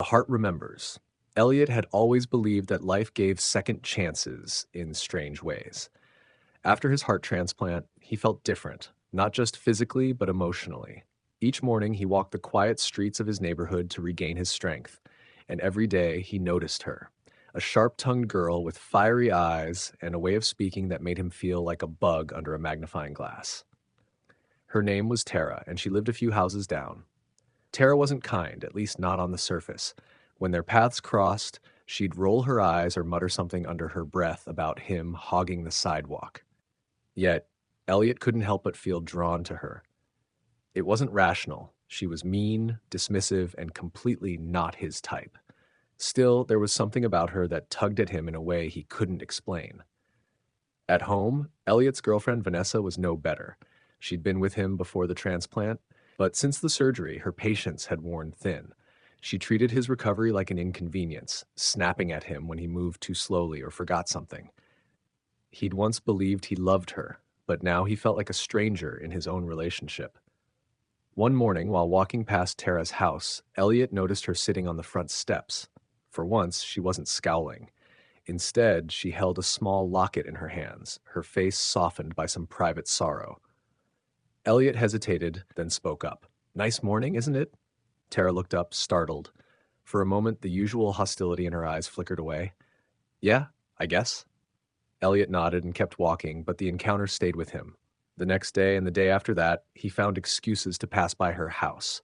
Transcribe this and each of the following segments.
The heart remembers. Elliot had always believed that life gave second chances in strange ways. After his heart transplant, he felt different, not just physically, but emotionally. Each morning, he walked the quiet streets of his neighborhood to regain his strength, and every day he noticed her. A sharp-tongued girl with fiery eyes and a way of speaking that made him feel like a bug under a magnifying glass. Her name was Tara, and she lived a few houses down. Tara wasn't kind, at least not on the surface. When their paths crossed, she'd roll her eyes or mutter something under her breath about him hogging the sidewalk. Yet, Elliot couldn't help but feel drawn to her. It wasn't rational. She was mean, dismissive, and completely not his type. Still, there was something about her that tugged at him in a way he couldn't explain. At home, Elliot's girlfriend Vanessa was no better. She'd been with him before the transplant, but since the surgery, her patience had worn thin. She treated his recovery like an inconvenience, snapping at him when he moved too slowly or forgot something. He'd once believed he loved her, but now he felt like a stranger in his own relationship. One morning, while walking past Tara's house, Elliot noticed her sitting on the front steps. For once, she wasn't scowling. Instead, she held a small locket in her hands, her face softened by some private sorrow. Elliot hesitated, then spoke up. "Nice morning, isn't it?" Tara looked up, startled. For a moment, the usual hostility in her eyes flickered away. "Yeah, I guess." Elliot nodded and kept walking, but the encounter stayed with him. The next day and the day after that, he found excuses to pass by her house.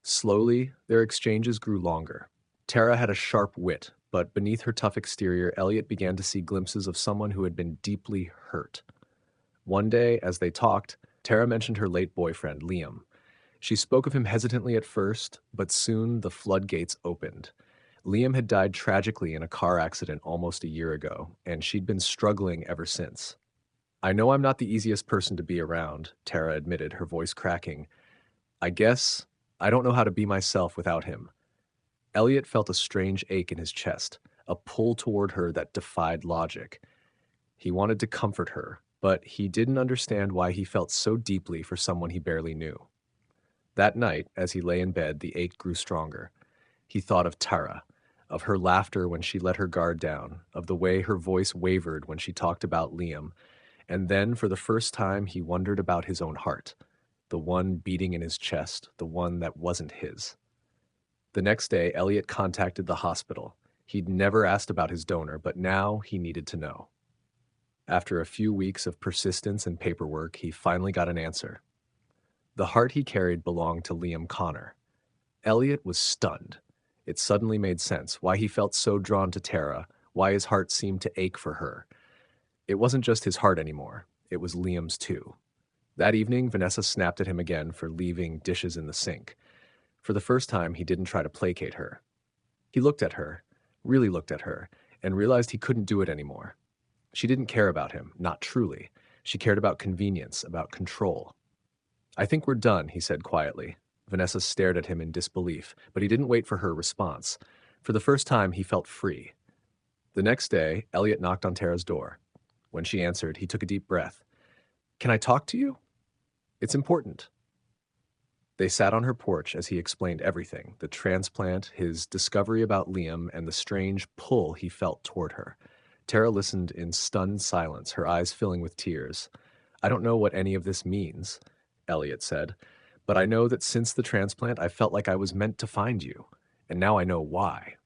Slowly, their exchanges grew longer. Tara had a sharp wit, but beneath her tough exterior, Elliot began to see glimpses of someone who had been deeply hurt. One day, as they talked, Tara mentioned her late boyfriend, Liam. She spoke of him hesitantly at first, but soon the floodgates opened. Liam had died tragically in a car accident almost a year ago, and she'd been struggling ever since. "I know I'm not the easiest person to be around," Tara admitted, her voice cracking. "I guess I don't know how to be myself without him." Elliot felt a strange ache in his chest, a pull toward her that defied logic. He wanted to comfort her, but he didn't understand why he felt so deeply for someone he barely knew. That night, as he lay in bed, the ache grew stronger. He thought of Tara, of her laughter when she let her guard down, of the way her voice wavered when she talked about Liam, and then, for the first time, he wondered about his own heart, the one beating in his chest, the one that wasn't his. The next day, Elliot contacted the hospital. He'd never asked about his donor, but now he needed to know. After a few weeks of persistence and paperwork, he finally got an answer. The heart he carried belonged to Liam Connor. Elliot was stunned. It suddenly made sense why he felt so drawn to Tara, why his heart seemed to ache for her. It wasn't just his heart anymore. It was Liam's too. That evening, Vanessa snapped at him again for leaving dishes in the sink. For the first time, he didn't try to placate her. He looked at her, really looked at her, and realized he couldn't do it anymore. She didn't care about him, not truly. She cared about convenience, about control. "I think we're done," he said quietly. Vanessa stared at him in disbelief, but he didn't wait for her response. For the first time, he felt free. The next day, Elliot knocked on Tara's door. When she answered, he took a deep breath. "Can I talk to you? It's important." They sat on her porch as he explained everything, the transplant, his discovery about Liam, and the strange pull he felt toward her. Tara listened in stunned silence, her eyes filling with tears. "I don't know what any of this means," Elliot said, "but I know that since the transplant, I felt like I was meant to find you, and now I know why."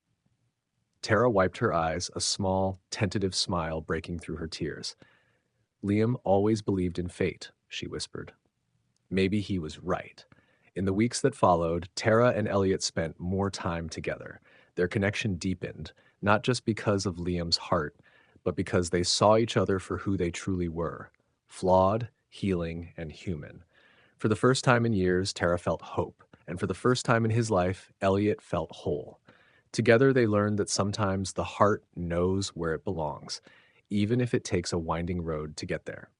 Tara wiped her eyes, a small, tentative smile breaking through her tears. "Liam always believed in fate," she whispered. Maybe he was right. In the weeks that followed, Tara and Elliot spent more time together. Their connection deepened, not just because of Liam's heart, but because they saw each other for who they truly were: flawed, healing, and human. For the first time in years, Tara felt hope, and for the first time in his life, Elliot felt whole. Together, they learned that sometimes the heart knows where it belongs, even if it takes a winding road to get there.